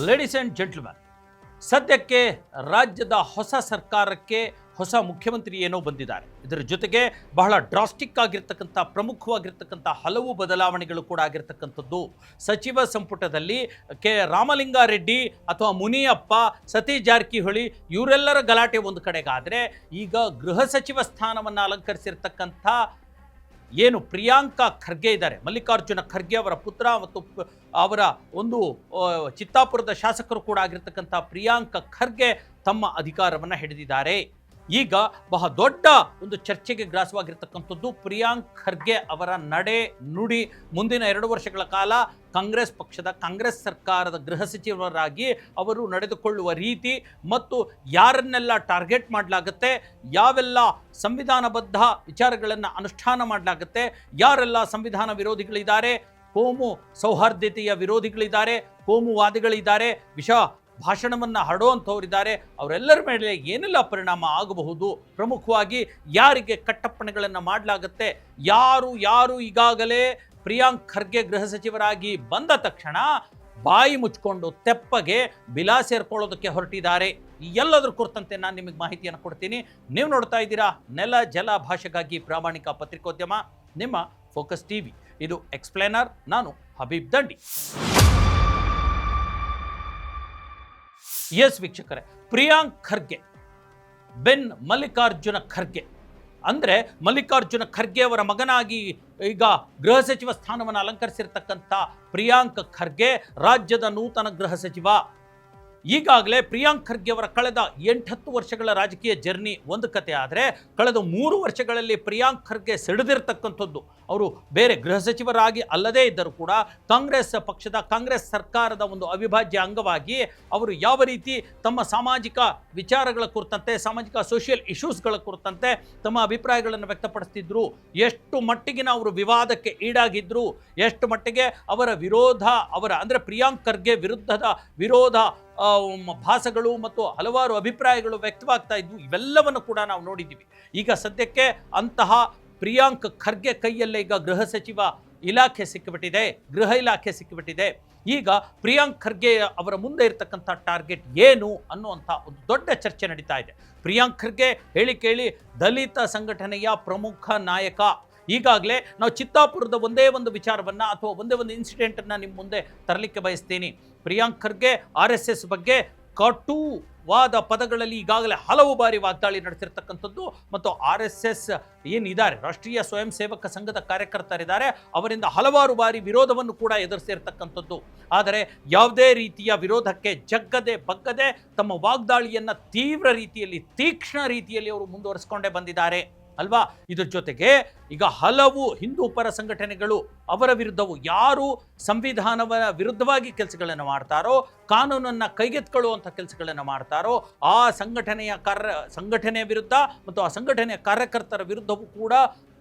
Ladies and gentleman, ಸದ್ಯಕ್ಕೆ ರಾಜ್ಯದ ಹೊಸ ಸರ್ಕಾರಕ್ಕೆ ಹೊಸ ಮುಖ್ಯಮಂತ್ರಿ ಏನೋ ಬಂದಿದ್ದಾರೆ. ಇದರ ಜೊತೆಗೆ ಬಹಳ ಡ್ರಾಸ್ಟಿಕ್ ಆಗಿರ್ತಕ್ಕಂಥ ಪ್ರಮುಖವಾಗಿರ್ತಕ್ಕಂಥ ಹಲವು ಬದಲಾವಣೆಗಳು ಕೂಡ ಆಗಿರ್ತಕ್ಕಂಥದ್ದು. ಸಚಿವ ಸಂಪುಟದಲ್ಲಿ ರಾಮಲಿಂಗಾರೆಡ್ಡಿ ಅಥವಾ ಮುನಿಯಪ್ಪ, ಸತೀಶ್ ಜಾರಕಿಹೊಳಿ ಇವರೆಲ್ಲರ ಗಲಾಟೆ ಒಂದು ಕಡೆಗಾದರೆ, ಈಗ ಗೃಹ ಸಚಿವ ಸ್ಥಾನವನ್ನು ಅಲಂಕರಿಸಿರ್ತಕ್ಕಂಥ ಏನು ಪ್ರಿಯಾಂಕಾ ಖರ್ಗೆ ಇದ್ದಾರೆ, ಮಲ್ಲಿಕಾರ್ಜುನ ಖರ್ಗೆ ಅವರ ಪುತ್ರ ಮತ್ತು ಅವರ ಒಂದು ಚಿತ್ತಾಪುರದ ಶಾಸಕರು ಕೂಡ ಆಗಿರ್ತಕ್ಕಂಥ ಪ್ರಿಯಾಂಕಾ ಖರ್ಗೆ ತಮ್ಮ ಅಧಿಕಾರವನ್ನು ಹಿಡಿದಿದ್ದಾರೆ. ಈಗ ಬಹಳ ದೊಡ್ಡ ಒಂದು ಚರ್ಚೆಗೆ ಗ್ರಾಸವಾಗಿರ್ತಕ್ಕಂಥದ್ದು ಪ್ರಿಯಾಂಕ್ ಖರ್ಗೆ ಅವರ ನಡೆ ನುಡಿ. ಮುಂದಿನ 2 ವರ್ಷಗಳ ಕಾಲ ಕಾಂಗ್ರೆಸ್ ಪಕ್ಷದ ಕಾಂಗ್ರೆಸ್ ಸರ್ಕಾರದ ಗೃಹ ಸಚಿವರಾಗಿ ಅವರು ನಡೆದುಕೊಳ್ಳುವ ರೀತಿ ಮತ್ತು ಯಾರನ್ನೆಲ್ಲ ಟಾರ್ಗೆಟ್ ಮಾಡಲಾಗುತ್ತೆ, ಯಾವೆಲ್ಲ ಸಂವಿಧಾನಬದ್ಧ ವಿಚಾರಗಳನ್ನು ಅನುಷ್ಠಾನ ಮಾಡಲಾಗುತ್ತೆ, ಯಾರೆಲ್ಲ ಸಂವಿಧಾನ ವಿರೋಧಿಗಳಿದ್ದಾರೆ, ಕೋಮು ಸೌಹಾರ್ದತೆಯ ವಿರೋಧಿಗಳಿದ್ದಾರೆ, ಕೋಮುವಾದಿಗಳಿದ್ದಾರೆ, ಭಾಷಣವನ್ನು ಹರಡುವಂಥವರಿದ್ದಾರೆ, ಅವರೆಲ್ಲರ ಮೇಲೆ ಏನೆಲ್ಲ ಪರಿಣಾಮ ಆಗಬಹುದು, ಪ್ರಮುಖವಾಗಿ ಯಾರಿಗೆ ಕಟ್ಟಪ್ಪಣೆಗಳನ್ನು ಮಾಡಲಾಗುತ್ತೆ, ಯಾರು ಈಗಾಗಲೇ ಪ್ರಿಯಾಂಕ್ ಖರ್ಗೆ ಗೃಹ ಸಚಿವರಾಗಿ ಬಂದ ತಕ್ಷಣ ಬಾಯಿ ಮುಚ್ಕೊಂಡು ತೆಪ್ಪಗೆ ಬಿಲಾ ಸೇರ್ಕೊಳ್ಳೋದಕ್ಕೆ ಹೊರಟಿದ್ದಾರೆ. ಈ ಎಲ್ಲದರ ಕುರಿತಂತೆ ನಾನು ನಿಮಗೆ ಮಾಹಿತಿಯನ್ನು ಕೊಡ್ತೀನಿ. ನೀವು ನೋಡ್ತಾ ಇದ್ದೀರಾ ನೆಲ ಜಲ ಭಾಷೆಗಾಗಿ ಪ್ರಾಮಾಣಿಕ ಪತ್ರಿಕೋದ್ಯಮ, ನಿಮ್ಮ ಫೋಕಸ್ ಟಿವಿ. ಇದು ಎಕ್ಸ್ಪ್ಲೇನರ್, ನಾನು ಹಬೀಬ್ ದಂಡಿ. ಎಸ್ ವೀಕ್ಷಕರೇ, ಪ್ರಿಯಾಂಕ್ ಖರ್ಗೆ ಬೆನ್ ಮಲ್ಲಿಕಾರ್ಜುನ ಖರ್ಗೆ ಅಂದರೆ ಮಲ್ಲಿಕಾರ್ಜುನ ಖರ್ಗೆ ಅವರ ಮಗನಾಗಿ ಈಗ ಗೃಹ ಸಚಿವ ಸ್ಥಾನವನ್ನು ಅಲಂಕರಿಸಿರ್ತಕ್ಕಂಥ ಪ್ರಿಯಾಂಕ್ ಖರ್ಗೆ ರಾಜ್ಯದ ನೂತನ ಗೃಹ ಸಚಿವ. ಈಗಾಗಲೇ ಪ್ರಿಯಾಂಕ್ ಖರ್ಗೆ ಅವರ ಕಳೆದ 8-10 ವರ್ಷಗಳ ರಾಜಕೀಯ ಜರ್ನಿ ಒಂದು ಕತೆ ಆದರೆ, ಕಳೆದ 3 ವರ್ಷಗಳಲ್ಲಿ ಪ್ರಿಯಾಂಕ್ ಖರ್ಗೆ ಸಿಡಿದಿರ್ತಕ್ಕಂಥದ್ದು. ಅವರು ಬೇರೆ ಗೃಹ ಸಚಿವರಾಗಿ ಅಲ್ಲದೇ ಇದ್ದರೂ ಕೂಡ ಕಾಂಗ್ರೆಸ್ ಪಕ್ಷದ ಕಾಂಗ್ರೆಸ್ ಸರ್ಕಾರದ ಒಂದು ಅವಿಭಾಜ್ಯ ಅಂಗವಾಗಿ ಅವರು ಯಾವ ರೀತಿ ತಮ್ಮ ಸಾಮಾಜಿಕ ವಿಚಾರಗಳ ಕುರಿತಂತೆ, ಸಾಮಾಜಿಕ ಸೋಷಿಯಲ್ ಇಶ್ಯೂಸ್ಗಳ ಕುರಿತಂತೆ ತಮ್ಮ ಅಭಿಪ್ರಾಯಗಳನ್ನು ವ್ಯಕ್ತಪಡಿಸ್ತಿದ್ರು, ಎಷ್ಟು ಮಟ್ಟಿಗಿನ ಅವರು ವಿವಾದಕ್ಕೆ ಈಡಾಗಿದ್ರು, ಎಷ್ಟು ಮಟ್ಟಿಗೆ ಅವರ ವಿರೋಧ, ಅಂದರೆ ಪ್ರಿಯಾಂಕ್ ಖರ್ಗೆ ವಿರುದ್ಧದ ವಿರೋಧ ಭಾಸಗಳು ಮತ್ತು ಹಲವಾರು ಅಭಿಪ್ರಾಯಗಳು ವ್ಯಕ್ತವಾಗ್ತಾ ಇದ್ವು. ಇವೆಲ್ಲವನ್ನು ಕೂಡ ನಾವು ನೋಡಿದ್ದೀವಿ. ಈಗ ಸದ್ಯಕ್ಕೆ ಅಂತಹ ಪ್ರಿಯಾಂಕ್ ಖರ್ಗೆ ಕೈಯಲ್ಲೇ ಈಗ ಗೃಹ ಸಚಿವ ಇಲಾಖೆ ಸಿಕ್ಕಿಬಿಟ್ಟಿದೆ, ಗೃಹ ಇಲಾಖೆ ಸಿಕ್ಕಿಬಿಟ್ಟಿದೆ. ಈಗ ಪ್ರಿಯಾಂಕ್ ಖರ್ಗೆ ಅವರ ಮುಂದೆ ಇರತಕ್ಕಂಥ ಟಾರ್ಗೆಟ್ ಏನು ಅನ್ನುವಂಥ ಒಂದು ದೊಡ್ಡ ಚರ್ಚೆ ನಡೀತಾ ಇದೆ. ಪ್ರಿಯಾಂಕ್ ಖರ್ಗೆ ಹೇಳಿ ದಲಿತ ಸಂಘಟನೆಯ ಪ್ರಮುಖ ನಾಯಕ. ಈಗಾಗಲೇ ನಾವು ಚಿತ್ತಾಪುರದ ಒಂದೇ ಒಂದು ವಿಚಾರವನ್ನು ಅಥವಾ ಒಂದೇ ಒಂದು ಇನ್ಸಿಡೆಂಟನ್ನು ನಿಮ್ಮ ಮುಂದೆ ತರಲಿಕ್ಕೆ ಬಯಸ್ತೀನಿ. ಪ್ರಿಯಾಂಕ್ ಖರ್ಗೆ RSS ಬಗ್ಗೆ ಕಟುವಾದ ಪದಗಳಲ್ಲಿ ಈಗಾಗಲೇ ಹಲವು ಬಾರಿ ವಾಗ್ದಾಳಿ ನಡೆಸಿರ್ತಕ್ಕಂಥದ್ದು ಮತ್ತು RSS ಏನಿದ್ದಾರೆ, ರಾಷ್ಟ್ರೀಯ ಸ್ವಯಂ ಸೇವಕ ಸಂಘದ ಕಾರ್ಯಕರ್ತರಿದ್ದಾರೆ, ಅವರಿಂದ ಹಲವಾರು ಬಾರಿ ವಿರೋಧವನ್ನು ಕೂಡ ಎದುರಿಸಿರ್ತಕ್ಕಂಥದ್ದು. ಆದರೆ ಯಾವುದೇ ರೀತಿಯ ವಿರೋಧಕ್ಕೆ ಜಗ್ಗದೆ ಬಗ್ಗದೆ ತಮ್ಮ ವಾಗ್ದಾಳಿಯನ್ನು ತೀವ್ರ ರೀತಿಯಲ್ಲಿ, ತೀಕ್ಷ್ಣ ರೀತಿಯಲ್ಲಿ ಅವರು ಮುಂದುವರಿಸಿಕೊಂಡೇ ಬಂದಿದ್ದಾರೆ ಅಲ್ವಾ. ಇದ್ರ ಜೊತೆಗೆ ಈಗ ಹಲವು ಹಿಂದೂ ಪರ ಸಂಘಟನೆಗಳು ಅವರ ವಿರುದ್ಧವು ಯಾರು ಸಂವಿಧಾನದ ವಿರುದ್ಧವಾಗಿ ಕೆಲಸಗಳನ್ನು ಮಾಡ್ತಾರೋ, ಕಾನೂನನ್ನು ಕೈಗೆತ್ತಿಕೊಳ್ಳುವಂಥ ಕೆಲಸಗಳನ್ನು ಮಾಡ್ತಾರೋ, ಆ ಸಂಘಟನೆಯ ವಿರುದ್ಧ ಮತ್ತು ಆ ಸಂಘಟನೆಯ ಕಾರ್ಯಕರ್ತರ ವಿರುದ್ಧವೂ ಕೂಡ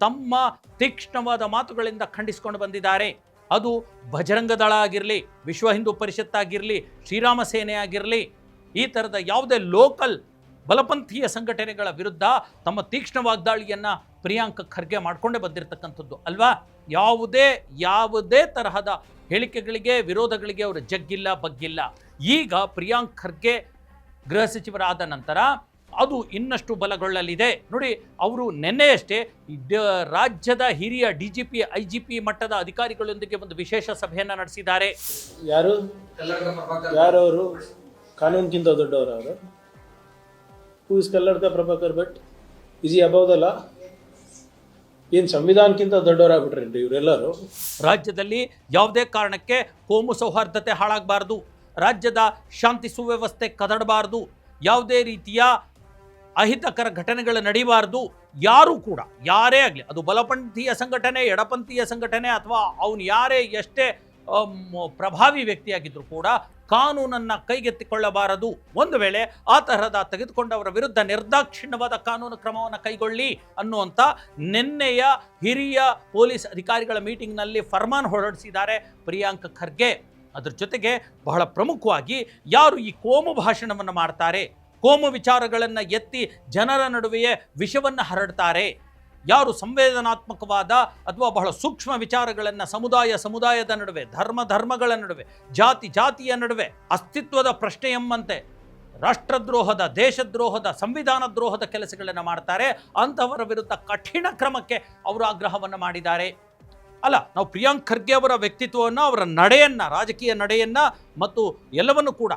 ತಮ್ಮ ತೀಕ್ಷ್ಣವಾದ ಮಾತುಗಳಿಂದ ಖಂಡಿಸಿಕೊಂಡು ಬಂದಿದ್ದಾರೆ. ಅದು ಬಜರಂಗ ದಳ ಆಗಿರಲಿ, ವಿಶ್ವ ಹಿಂದೂ ಪರಿಷತ್ ಆಗಿರಲಿ, ಶ್ರೀರಾಮ ಸೇನೆ ಆಗಿರಲಿ, ಈ ಥರದ ಯಾವುದೇ ಲೋಕಲ್ ಬಲಪಂಥೀಯ ಸಂಘಟನೆಗಳ ವಿರುದ್ಧ ತಮ್ಮ ತೀಕ್ಷ್ಣ ವಾಗ್ದಾಳಿಯನ್ನು ಪ್ರಿಯಾಂಕ್ ಖರ್ಗೆ ಮಾಡಿಕೊಂಡೇ ಬಂದಿರತಕ್ಕಂಥದ್ದು ಅಲ್ವಾ. ಯಾವುದೇ ತರಹದ ಹೇಳಿಕೆಗಳಿಗೆ, ವಿರೋಧಗಳಿಗೆ ಅವರು ಜಗ್ಗಿಲ್ಲ, ಬಗ್ಗಿಲ್ಲ. ಈಗ ಪ್ರಿಯಾಂಕ್ ಖರ್ಗೆ ಗೃಹ ಸಚಿವರಾದ ನಂತರ ಅದು ಇನ್ನಷ್ಟು ಬಲಗೊಳ್ಳಲಿದೆ. ನೋಡಿ, ಅವರು ನಿನ್ನೆಯಷ್ಟೇ ರಾಜ್ಯದ ಹಿರಿಯ DGP IGP ಮಟ್ಟದ ಅಧಿಕಾರಿಗಳೊಂದಿಗೆ ಒಂದು ವಿಶೇಷ ಸಭೆಯನ್ನು ನಡೆಸಿದ್ದಾರೆ. ಯಾರವರು ಕಾನೂನಿಗಿಂತ ದೊಡ್ಡವರು? Who is Kalladka Prabhakar Bhat? Is above the law? ಏನು ಸಂವಿಧಾನಕ್ಕಿಂತ ದೊಡ್ಡವರಾಗ್ಬಿಟ್ರಿ ಇವರೆಲ್ಲರೂ? ರಾಜ್ಯದಲ್ಲಿ ಯಾವುದೇ ಕಾರಣಕ್ಕೆ ಕೋಮು ಸೌಹಾರ್ದತೆ ಹಾಳಾಗಬಾರ್ದು, ರಾಜ್ಯದ ಶಾಂತಿ ಸುವ್ಯವಸ್ಥೆ ಕದಡಬಾರ್ದು, ಯಾವುದೇ ರೀತಿಯ ಅಹಿತಕರ ಘಟನೆಗಳು ನಡೀಬಾರ್ದು. ಯಾರೂ ಕೂಡ, ಯಾರೇ ಆಗಲಿ, ಅದು ಬಲಪಂಥೀಯ ಸಂಘಟನೆ, ಎಡಪಂಥೀಯ ಸಂಘಟನೆ ಅಥವಾ ಅವನು ಯಾರೇ ಎಷ್ಟೇ ಪ್ರಭಾವಿ ವ್ಯಕ್ತಿಯಾಗಿದ್ದರೂ ಕೂಡ ಕಾನೂನನ್ನು ಕೈಗೆತ್ತಿಕೊಳ್ಳಬಾರದು. ಒಂದು ವೇಳೆ ಆ ತರಹದ ತೆಗೆದುಕೊಂಡವರ ವಿರುದ್ಧ ನಿರ್ದಾಕ್ಷಿಣ್ಯವಾದ ಕಾನೂನು ಕ್ರಮವನ್ನು ಕೈಗೊಳ್ಳಿ ಅನ್ನುವಂಥ ನಿನ್ನೆಯ ಹಿರಿಯ ಪೊಲೀಸ್ ಅಧಿಕಾರಿಗಳ ಮೀಟಿಂಗ್ನಲ್ಲಿ ಫರ್ಮಾನ್ ಹೊರಡಿಸಿದ್ದಾರೆ ಪ್ರಿಯಾಂಕ್ ಖರ್ಗೆ. ಅದರ ಜೊತೆಗೆ ಬಹಳ ಪ್ರಮುಖವಾಗಿ ಯಾರು ಈ ಕೋಮು ಭಾಷಣವನ್ನು ಮಾಡ್ತಾರೆ, ಕೋಮು ವಿಚಾರಗಳನ್ನು ಎತ್ತಿ ಜನರ ನಡುವೆಯೇ ವಿಷವನ್ನು ಹರಡ್ತಾರೆ, ಯಾರು ಸಂವೇದನಾತ್ಮಕವಾದ ಅಥವಾ ಬಹಳ ಸೂಕ್ಷ್ಮ ವಿಚಾರಗಳನ್ನು ಸಮುದಾಯದ ನಡುವೆ, ಧರ್ಮಗಳ ನಡುವೆ, ಜಾತಿಯ ನಡುವೆ ಅಸ್ತಿತ್ವದ ಪ್ರಶ್ನೆ ಎಂಬಂತೆ ರಾಷ್ಟ್ರದ್ರೋಹದ, ದೇಶದ್ರೋಹದ, ಸಂವಿಧಾನ ದ್ರೋಹದ ಕೆಲಸಗಳನ್ನು ಮಾಡ್ತಾರೆ, ಅಂಥವರ ವಿರುದ್ಧ ಕಠಿಣ ಕ್ರಮಕ್ಕೆ ಅವರು ಆಗ್ರಹವನ್ನು ಮಾಡಿದ್ದಾರೆ. ಅಲ್ಲ, ನಾವು ಪ್ರಿಯಾಂಕ್ ಖರ್ಗೆ ಅವರ ವ್ಯಕ್ತಿತ್ವವನ್ನು, ಅವರ ನಡೆಯನ್ನು, ರಾಜಕೀಯ ನಡೆಯನ್ನು ಮತ್ತು ಎಲ್ಲವನ್ನು ಕೂಡ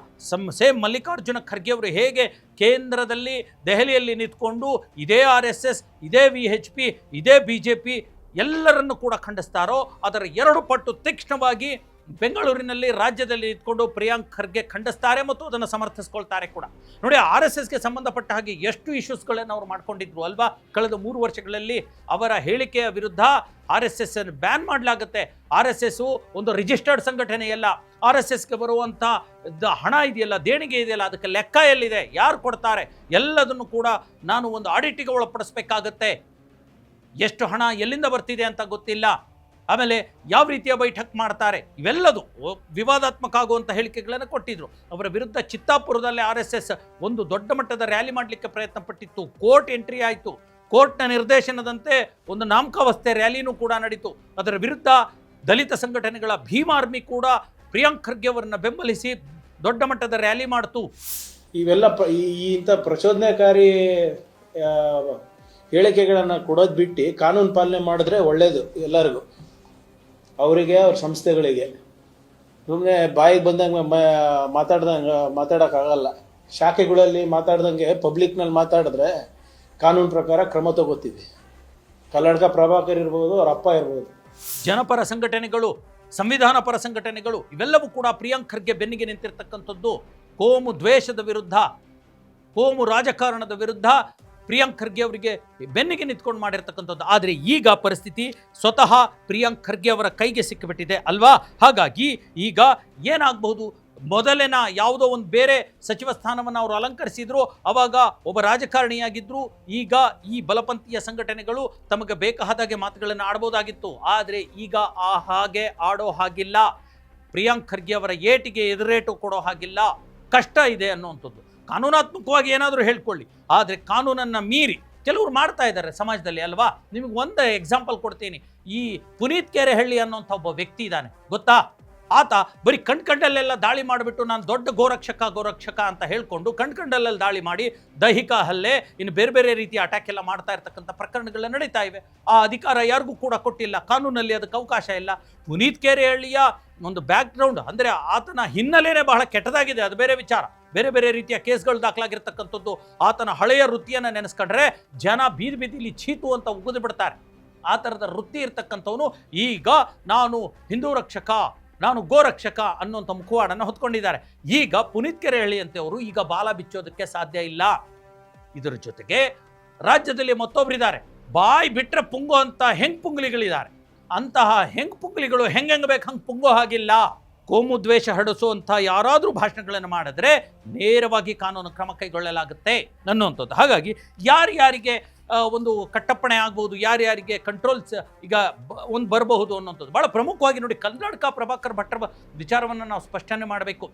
ಸೇಮ್ ಮಲ್ಲಿಕಾರ್ಜುನ ಖರ್ಗೆ ಅವರು ಹೇಗೆ ಕೇಂದ್ರದಲ್ಲಿ ದೆಹಲಿಯಲ್ಲಿ ನಿಂತ್ಕೊಂಡು ಇದೇ RSS, ಇದೇ VHP, ಇದೇ BJP ಎಲ್ಲರನ್ನು ಕೂಡ ಖಂಡಿಸ್ತಾರೋ ಅದರ 2 ಪಟ್ಟು ತೀಕ್ಷ್ಣವಾಗಿ ಬೆಂಗಳೂರಿನಲ್ಲಿ, ರಾಜ್ಯದಲ್ಲಿ ನಿಂತ್ಕೊಂಡು ಪ್ರಿಯಾಂಕ್ ಖರ್ಗೆ ಖಂಡಿಸ್ತಾರೆ ಮತ್ತು ಅದನ್ನು ಸಮರ್ಥಿಸ್ಕೊಳ್ತಾರೆ ಕೂಡ. ನೋಡಿ, RSSಗೆ ಸಂಬಂಧಪಟ್ಟ ಹಾಗೆ ಎಷ್ಟು ಇಶ್ಯೂಸ್ಗಳನ್ನು ಅವರು ಮಾಡ್ಕೊಂಡಿದ್ರು ಅಲ್ವಾ. ಕಳೆದ 3 ವರ್ಷಗಳಲ್ಲಿ ಅವರ ಹೇಳಿಕೆಯ ವಿರುದ್ಧ RSS ಅನ್ನು ಬ್ಯಾನ್ ಮಾಡಲಾಗುತ್ತೆ. RSS ಒಂದು ರಿಜಿಸ್ಟರ್ಡ್ ಸಂಘಟನೆಯಲ್ಲ. RSSಗೆ ಬರುವಂಥ ಹಣ ಇದೆಯಲ್ಲ, ದೇಣಿಗೆ ಇದೆಯಲ್ಲ, ಅದಕ್ಕೆ ಲೆಕ್ಕ ಎಲ್ಲಿದೆ, ಯಾರು ಕೊಡ್ತಾರೆ, ಎಲ್ಲದನ್ನು ಕೂಡ ನಾನು ಒಂದು ಆಡಿಟಿಗೆ ಒಳಪಡಿಸ್ಬೇಕಾಗತ್ತೆ. ಎಷ್ಟು ಹಣ ಎಲ್ಲಿಂದ ಬರ್ತಿದೆ ಅಂತ ಗೊತ್ತಿಲ್ಲ. ಆಮೇಲೆ ಯಾವ ರೀತಿಯ ಬೈಠಕ್ ಮಾಡ್ತಾರೆ, ಇವೆಲ್ಲದು ವಿವಾದಾತ್ಮಕ ಆಗುವಂಥ ಹೇಳಿಕೆಗಳನ್ನು ಕೊಟ್ಟಿದ್ರು. ಅವರ ವಿರುದ್ಧ ಚಿತ್ತಾಪುರದಲ್ಲಿ RSS ಒಂದು ದೊಡ್ಡ ಮಟ್ಟದ ರ್ಯಾಲಿ ಮಾಡಲಿಕ್ಕೆ ಪ್ರಯತ್ನ ಪಟ್ಟಿತ್ತು. ಕೋರ್ಟ್ ಎಂಟ್ರಿ ಆಯಿತು. ಕೋರ್ಟ್ನ ನಿರ್ದೇಶನದಂತೆ ಒಂದು ನಾಮಕಾವಸ್ಥೆ ರ್ಯಾಲಿನೂ ಕೂಡ ನಡೀತು. ಅದರ ವಿರುದ್ಧ ದಲಿತ ಸಂಘಟನೆಗಳ ಭೀಮ್ ಆರ್ಮಿ ಕೂಡ ಪ್ರಿಯಾಂಕ್ ಖರ್ಗೆ ಅವರನ್ನು ಬೆಂಬಲಿಸಿ ದೊಡ್ಡ ಮಟ್ಟದ ರ್ಯಾಲಿ ಮಾಡ್ತು. ಇವೆಲ್ಲ ಇಂಥ ಪ್ರಚೋದನಾಕಾರಿ ಹೇಳಿಕೆಗಳನ್ನು ಕೊಡೋದು ಬಿಟ್ಟು ಕಾನೂನು ಪಾಲನೆ ಮಾಡಿದ್ರೆ ಒಳ್ಳೆಯದು ಎಲ್ಲರಿಗೂ, ಅವರಿಗೆ, ಅವ್ರ ಸಂಸ್ಥೆಗಳಿಗೆ. ಸುಮ್ಮನೆ ಬಾಯಿಗೆ ಬಂದಂಗೆ ಮಾತಾಡೋಕ್ಕಾಗಲ್ಲ. ಶಾಖೆಗಳಲ್ಲಿ ಮಾತಾಡ್ದಂಗೆ ಪಬ್ಲಿಕ್ನಲ್ಲಿ ಮಾತಾಡಿದ್ರೆ ಕಾನೂನು ಪ್ರಕಾರ ಕ್ರಮ ತಗೋತೀವಿ. ಕಲ್ಲಡ್ಕ ಪ್ರಭಾಕರ್ ಇರ್ಬೋದು, ಅವ್ರ ಅಪ್ಪ ಇರ್ಬೋದು. ಜನಪರ ಸಂಘಟನೆಗಳು, ಸಂವಿಧಾನ ಪರ ಸಂಘಟನೆಗಳು ಇವೆಲ್ಲವೂ ಕೂಡ ಪ್ರಿಯಾಂಕ್ ಖರ್ಗೆ ಬೆನ್ನಿಗೆ ನಿಂತಿರ್ತಕ್ಕಂಥದ್ದು. ಕೋಮು ದ್ವೇಷದ ವಿರುದ್ಧ, ಕೋಮು ರಾಜಕಾರಣದ ವಿರುದ್ಧ ಪ್ರಿಯಾಂಕ್ ಖರ್ಗೆ ಅವರಿಗೆ ಬೆನ್ನಿಗೆ ನಿಂತ್ಕೊಂಡು ಮಾಡಿರ್ತಕ್ಕಂಥದ್ದು. ಆದರೆ ಈಗ ಪರಿಸ್ಥಿತಿ ಸ್ವತಃ ಪ್ರಿಯಾಂಕ್ ಖರ್ಗೆ ಅವರ ಕೈಗೆ ಸಿಕ್ಕಿಬಿಟ್ಟಿದೆ ಅಲ್ವಾ. ಹಾಗಾಗಿ ಈಗ ಏನಾಗಬಹುದು, ಮೊದಲಿನ ಯಾವುದೋ ಒಂದು ಬೇರೆ ಸಚಿವ ಸ್ಥಾನವನ್ನು ಅವರು ಅಲಂಕರಿಸಿದ್ರು, ಅವಾಗ ಒಬ್ಬ ರಾಜಕಾರಣಿಯಾಗಿದ್ದರು. ಈಗ ಈ ಬಲಪಂಥೀಯ ಸಂಘಟನೆಗಳು ತಮಗೆ ಬೇಕಾದಾಗೆ ಮಾತುಗಳನ್ನು ಆಡ್ಬೋದಾಗಿತ್ತು. ಆದರೆ ಈಗ ಹಾಗೆ ಆಡೋ ಹಾಗಿಲ್ಲ. ಪ್ರಿಯಾಂಕ್ ಖರ್ಗೆ ಅವರ ಏಟಿಗೆ ಎದುರೇಟು ಕೊಡೋ ಹಾಗಿಲ್ಲ. ಕಷ್ಟ ಇದೆ ಅನ್ನುವಂಥದ್ದು. ಕಾನೂನಾತ್ಮಕವಾಗಿ ಏನಾದರೂ ಹೇಳ್ಕೊಳ್ಳಿ, ಆದರೆ ಕಾನೂನನ್ನು ಮೀರಿ ಕೆಲವರು ಮಾಡ್ತಾ ಇದ್ದಾರೆ ಸಮಾಜದಲ್ಲಿ ಅಲ್ವಾ. ನಿಮಗೆ ಒಂದು ಎಕ್ಸಾಂಪಲ್ ಕೊಡ್ತೀನಿ. ಈ ಪುನೀತ್ ಕೆರೆಹಳ್ಳಿ ಅನ್ನೋಂಥ ಒಬ್ಬ ವ್ಯಕ್ತಿ ಇದ್ದಾನೆ, ಗೊತ್ತಾ? ಆತ ಬರೀ ಕಣ್ಕಂಡಲ್ಲೆಲ್ಲ ದಾಳಿ ಮಾಡಿಬಿಟ್ಟು ನಾನು ದೊಡ್ಡ ಗೋರಕ್ಷಕ ಅಂತ ಹೇಳ್ಕೊಂಡು ಕಣ್ಕಂಡಲ್ಲೆಲ್ಲ ದಾಳಿ ಮಾಡಿ ದೈಹಿಕ ಹಲ್ಲೆ, ಇನ್ನು ಬೇರೆ ಬೇರೆ ರೀತಿಯ ಅಟ್ಯಾಕ್ ಎಲ್ಲ ಮಾಡ್ತಾ ಇರ್ತಕ್ಕಂಥ ಪ್ರಕರಣಗಳು ನಡೀತಾ ಇವೆ. ಆ ಅಧಿಕಾರ ಯಾರಿಗೂ ಕೂಡ ಕೊಟ್ಟಿಲ್ಲ, ಕಾನೂನಲ್ಲಿ ಅದಕ್ಕೆ ಅವಕಾಶ ಇಲ್ಲ. ಪುನೀತ್ ಕೆರೆಹಳ್ಳಿಯ ಒಂದು ಬ್ಯಾಕ್ಗ್ರೌಂಡ್ ಅಂದರೆ ಆತನ ಹಿನ್ನೆಲೆನೇ ಬಹಳ ಕೆಟ್ಟದಾಗಿದೆ, ಅದು ಬೇರೆ ವಿಚಾರ. ಬೇರೆ ಬೇರೆ ರೀತಿಯ ಕೇಸ್ಗಳು ದಾಖಲಾಗಿರ್ತಕ್ಕಂಥದ್ದು. ಆತನ ಹಳೆಯ ವೃತ್ತಿಯನ್ನು ನೆನೆಸ್ಕೊಂಡ್ರೆ ಜನ ಬೀದಿಲಿ ಚೀತು ಅಂತ ಉಗಿದು ಬಿಡ್ತಾರೆ. ಆ ಥರದ ವೃತ್ತಿ ಇರ್ತಕ್ಕಂಥವನು ಈಗ ನಾನು ಹಿಂದೂ ರಕ್ಷಕ, ನಾನು ಗೋರಕ್ಷಕ ಅನ್ನುವಂಥ ಮುಖವಾಡನ್ನು ಹೊತ್ಕೊಂಡಿದ್ದಾರೆ. ಈಗ ಪುನೀತ್ ಕೆರೆಹಳ್ಳಿ ಅಂತವರು ಈಗ ಬಾಲ ಬಿಚ್ಚೋದಕ್ಕೆ ಸಾಧ್ಯ ಇಲ್ಲ. ಇದರ ಜೊತೆಗೆ ರಾಜ್ಯದಲ್ಲಿ ಮತ್ತೊಬ್ಬರಿದ್ದಾರೆ, ಬಾಯಿ ಬಿಟ್ಟರೆ ಪುಂಗೋ ಅಂತ ಹೆಂಗ್ ಪುಂಗ್ಲಿಗಳಿದ್ದಾರೆ. ಅಂತಹ ಹೆಂಗ್ ಪುಂಗ್ಲಿಗಳು ಹೆಂಗೆ ಬೇಕು ಹಂಗೆ ಪುಂಗೋ ಹಾಗಿಲ್ಲ. ಕೋಮು ದ್ವೇಷ ಹರಡಿಸುವಂಥ ಯಾರಾದರೂ ಭಾಷಣಗಳನ್ನು ಮಾಡಿದ್ರೆ ನೇರವಾಗಿ ಕಾನೂನು ಕ್ರಮ ಕೈಗೊಳ್ಳಲಾಗುತ್ತೆ ಅನ್ನುವಂಥದ್ದು. ಹಾಗಾಗಿ ಯಾರ್ಯಾರಿಗೆ ಒಂದು ಕಟ್ಟಪ್ಪಣೆ ಆಗ್ಬೋದು, ಯಾರ್ಯಾರಿಗೆ ಕಂಟ್ರೋಲ್ಸ್ ಈಗ ಒಂದು ಬರಬಹುದು ಅನ್ನೋಂಥದ್ದು ಭಾಳ ಪ್ರಮುಖವಾಗಿ ನೋಡಿ. ಕಲ್ಲಡ್ಕ ಪ್ರಭಾಕರ್ ಭಟ್ರ ವಿಚಾರವನ್ನು ನಾವು ಸ್ಪಷ್ಟನೆ ಮಾಡಬೇಕು.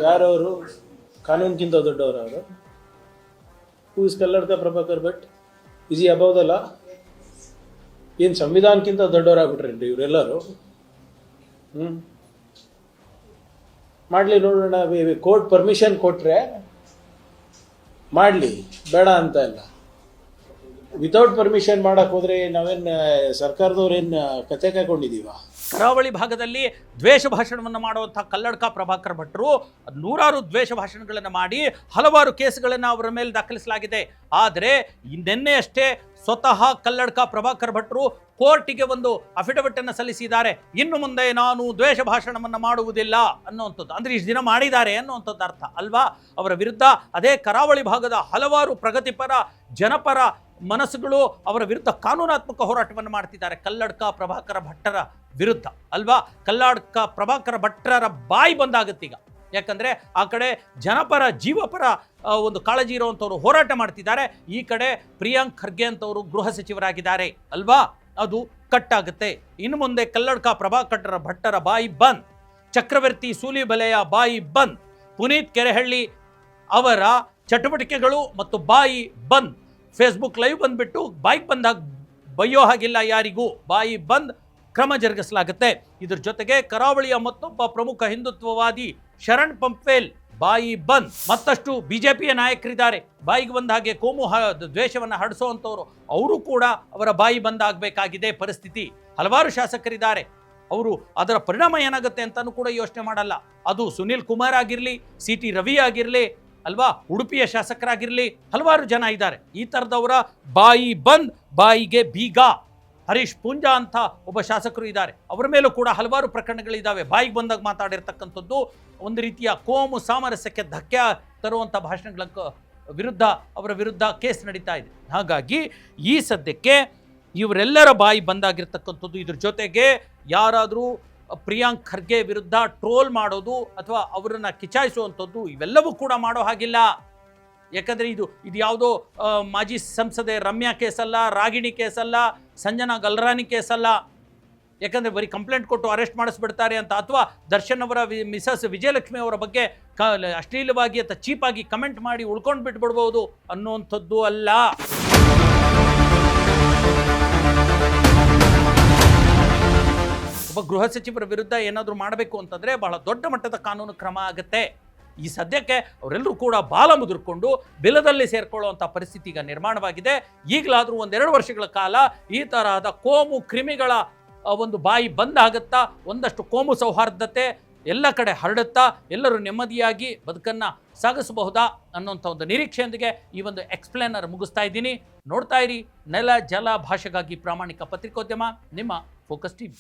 ಯಾರವರು ಕಾನೂನಿಗಿಂತ ದೊಡ್ಡವರು ಅವರು? Who is Kalladka Prabhakar Bhat? Is ಈ ಅಬೌವ್ ದ ಲಾ? ಏನು ಸಂವಿಧಾನಕ್ಕಿಂತ ದೊಡ್ಡವರಾಗ್ಬಿಟ್ರೇನ್ರಿ ಇವರೆಲ್ಲರೂ? ಮಾಡಲಿ ನೋಡೋಣ. ಕೋರ್ಟ್ ಪರ್ಮಿಷನ್ ಕೊಟ್ಟರೆ ಮಾಡಲಿ, ಬೇಡ ಅಂತ ಇಲ್ಲ. ವಿತೌಟ್ ಪರ್ಮಿಷನ್ ಮಾಡಕ್ಕೆ ಹೋದರೆ ನಾವೇನು ಸರ್ಕಾರದವ್ರೇನು ಕತೆ ಕಾಯ್ಕೊಂಡಿದ್ದೀವ? ಕರಾವಳಿ ಭಾಗದಲ್ಲಿ ದ್ವೇಷ ಭಾಷಣವನ್ನು ಮಾಡುವಂಥ ಕಲ್ಲಡ್ಕ ಪ್ರಭಾಕರ್ ಭಟ್ರು ನೂರಾರು ದ್ವೇಷ ಭಾಷಣಗಳನ್ನು ಮಾಡಿ ಹಲವಾರು ಕೇಸುಗಳನ್ನು ಅವರ ಮೇಲೆ ದಾಖಲಿಸಲಾಗಿದೆ. ಆದರೆ ನಿನ್ನೆಯಷ್ಟೇ ಸ್ವತಃ ಕಲ್ಲಡ್ಕ ಪ್ರಭಾಕರ್ ಭಟ್ರು ಕೋರ್ಟಿಗೆ ಒಂದು ಅಫಿಡವಿಟ್ ಅನ್ನು ಸಲ್ಲಿಸಿದ್ದಾರೆ. ಇನ್ನು ಮುಂದೆ ನಾನು ದ್ವೇಷ ಭಾಷಣವನ್ನು ಮಾಡುವುದಿಲ್ಲ ಅನ್ನುವಂಥದ್ದು. ಅಂದರೆ ಇಷ್ಟು ದಿನ ಮಾಡಿದ್ದಾರೆ ಅನ್ನುವಂಥದ್ದು ಅರ್ಥ ಅಲ್ವಾ. ಅವರ ವಿರುದ್ಧ ಅದೇ ಕರಾವಳಿ ಭಾಗದ ಹಲವಾರು ಪ್ರಗತಿಪರ ಜನಪರ ಮನಸ್ಸುಗಳು ಅವರ ವಿರುದ್ಧ ಕಾನೂನಾತ್ಮಕ ಹೋರಾಟವನ್ನು ಮಾಡ್ತಿದ್ದಾರೆ ಕಲ್ಲಡ್ಕ ಪ್ರಭಾಕರ ಭಟ್ಟರ ವಿರುದ್ಧ ಅಲ್ವಾ. ಕಲ್ಲಡ್ಕ ಪ್ರಭಾಕರ ಭಟ್ಟರ ಬಾಯಿ ಬಂದಾಗತ್ತೀಗ. ಯಾಕಂದರೆ ಆ ಕಡೆ ಜನಪರ ಜೀವಪರ ಒಂದು ಕಾಳಜಿ ಇರುವಂಥವ್ರು ಹೋರಾಟ ಮಾಡ್ತಿದ್ದಾರೆ, ಈ ಕಡೆ ಪ್ರಿಯಾಂಕ್ ಖರ್ಗೆ ಅಂತವರು ಗೃಹ ಸಚಿವರಾಗಿದ್ದಾರೆ ಅಲ್ವಾ. ಅದು ಕಟ್ಟಾಗುತ್ತೆ. ಇನ್ನು ಮುಂದೆ ಕಲ್ಲಡ್ಕ ಪ್ರಭಾಕರ ಭಟ್ಟರ ಬಾಯಿ ಬಂದ್, ಚಕ್ರವರ್ತಿ ಸೂಲಿಬೆಲೆಯ ಬಾಯಿ ಬಂದ್, ಪುನೀತ್ ಕೆರೆಹಳ್ಳಿ ಅವರ ಚಟುವಟಿಕೆಗಳು ಮತ್ತು ಬಾಯಿ ಬಂದ್. ಫೇಸ್ಬುಕ್ ಲೈವ್ ಬಂದ್ಬಿಟ್ಟು ಬಾಯಿಗೆ ಬಂದಾಗ ಬೈಯೋ ಹಾಗಿಲ್ಲ ಯಾರಿಗೂ, ಬಾಯಿ ಬಂದ್ ಕ್ರಮ ಜರುಗಿಸಲಾಗುತ್ತೆ. ಇದ್ರ ಜೊತೆಗೆ ಕರಾವಳಿಯ ಮತ್ತೊಬ್ಬ ಪ್ರಮುಖ ಹಿಂದುತ್ವವಾದಿ ಶರಣ್ ಪಂಪ್ವೇಲ್ ಬಾಯಿ ಬಂದ್. ಮತ್ತಷ್ಟು ಬಿಜೆಪಿಯ ನಾಯಕರಿದ್ದಾರೆ ಬಾಯಿಗೆ ಬಂದ ಹಾಗೆ ಕೋಮು ದ್ವೇಷವನ್ನು ಹರಡಿಸುವಂಥವ್ರು, ಅವರು ಕೂಡ ಅವರ ಬಾಯಿ ಬಂದಾಗಬೇಕಾಗಿದೆ ಪರಿಸ್ಥಿತಿ. ಹಲವಾರು ಶಾಸಕರಿದ್ದಾರೆ, ಅವರು ಅದರ ಪರಿಣಾಮ ಏನಾಗುತ್ತೆ ಅಂತಲೂ ಕೂಡ ಯೋಚನೆ ಮಾಡಲ್ಲ. ಅದು ಸುನಿಲ್ ಕುಮಾರ್ ಆಗಿರಲಿ, CT ರವಿ ಆಗಿರಲಿ ಅಲ್ವಾ, ಉಡುಪಿಯ ಶಾಸಕರಾಗಿರಲಿ, ಹಲವಾರು ಜನ ಇದ್ದಾರೆ. ಈ ಥರದವರ ಬಾಯಿ ಬಂದ್ ಬಾಯಿಗೆ ಬೀಗ. ಹರೀಶ್ ಪೂಂಜಾ ಅಂತ ಒಬ್ಬ ಶಾಸಕರು ಇದ್ದಾರೆ, ಅವರ ಮೇಲೂ ಕೂಡ ಹಲವಾರು ಪ್ರಕರಣಗಳಿದ್ದಾವೆ. ಬಾಯಿಗೆ ಬಂದಾಗ ಮಾತಾಡಿರ್ತಕ್ಕಂಥದ್ದು, ಒಂದು ರೀತಿಯ ಕೋಮು ಸಾಮರಸ್ಯಕ್ಕೆ ಧಕ್ಕೆ ತರುವಂಥ ಭಾಷಣಗಳ ವಿರುದ್ಧ ಅವರ ವಿರುದ್ಧ ಕೇಸ್ ನಡೀತಾ ಇದೆ. ಹಾಗಾಗಿ ಈ ಸದ್ಯಕ್ಕೆ ಇವರೆಲ್ಲರ ಬಾಯಿ ಬಂದಾಗಿರ್ತಕ್ಕಂಥದ್ದು. ಇದ್ರ ಜೊತೆಗೆ ಯಾರಾದರೂ ಪ್ರಿಯಾಂಕ್ ಖರ್ಗೆ ವಿರುದ್ಧ ಟ್ರೋಲ್ ಮಾಡೋದು ಅಥವಾ ಅವರನ್ನು ಕಿಚಾಯಿಸುವಂಥದ್ದು ಇವೆಲ್ಲವೂ ಕೂಡ ಮಾಡೋ ಹಾಗಿಲ್ಲ. ಯಾಕಂದರೆ ಇದು ಯಾವುದೋ ಮಾಜಿ ಸಂಸದೆ ರಮ್ಯಾ ಕೇಸಲ್ಲ, ರಾಗಿಣಿ ಕೇಸಲ್ಲ, ಸಂಜನಾ ಗಲ್ರಾನಿ ಕೇಸಲ್ಲ. ಯಾಕಂದರೆ ಬರೀ ಕಂಪ್ಲೇಂಟ್ ಕೊಟ್ಟು ಅರೆಸ್ಟ್ ಮಾಡಿಸ್ಬಿಡ್ತಾರೆ ಅಂತ, ಅಥವಾ ದರ್ಶನ್ ಅವರ ಮಿಸಸ್ ವಿಜಯಲಕ್ಷ್ಮಿ ಅವರ ಬಗ್ಗೆ ಅಶ್ಲೀಲವಾಗಿ ಅಥವಾ ಚೀಪಾಗಿ ಕಮೆಂಟ್ ಮಾಡಿ ಉಳ್ಕೊಂಡು ಬಿಟ್ಬಿಡ್ಬೋದು ಅನ್ನುವಂಥದ್ದು ಅಲ್ಲ. ಒಬ್ಬ ಗೃಹ ಸಚಿವರ ವಿರುದ್ಧ ಏನಾದರೂ ಮಾಡಬೇಕು ಅಂತಂದರೆ ಬಹಳ ದೊಡ್ಡ ಮಟ್ಟದ ಕಾನೂನು ಕ್ರಮ ಆಗುತ್ತೆ. ಈ ಸದ್ಯಕ್ಕೆ ಅವರೆಲ್ಲರೂ ಕೂಡ ಬಾಲ ಮುದುರ್ಕೊಂಡು ಬಿಲದಲ್ಲಿ ಸೇರ್ಕೊಳ್ಳುವಂಥ ಪರಿಸ್ಥಿತಿ ಈಗ ನಿರ್ಮಾಣವಾಗಿದೆ. ಈಗಲಾದರೂ 1-2 ವರ್ಷಗಳ ಕಾಲ ಈ ತರಹದ ಕೋಮು ಕ್ರಿಮಿಗಳ ಒಂದು ಬಾಯಿ ಬಂದಾಗುತ್ತಾ, ಒಂದಷ್ಟು ಕೋಮು ಸೌಹಾರ್ದತೆ ಎಲ್ಲ ಕಡೆ ಹರಡುತ್ತಾ, ಎಲ್ಲರೂ ನೆಮ್ಮದಿಯಾಗಿ ಬದುಕನ್ನು ಸಾಗಿಸಬಹುದಾ ಅನ್ನೋಂಥ ಒಂದು ನಿರೀಕ್ಷೆಯೊಂದಿಗೆ ಈ ಒಂದು ಎಕ್ಸ್ಪ್ಲೇನರ್ ಮುಗಿಸ್ತಾ ಇದ್ದೀನಿ. ನೋಡ್ತಾ ಇರಿ ನೆಲ ಜಲ ಭಾಷೆಗಾಗಿ ಪ್ರಾಮಾಣಿಕ ಪತ್ರಿಕೋದ್ಯಮ, ನಿಮ್ಮ ಫೋಕಸ್ ಟಿವಿ.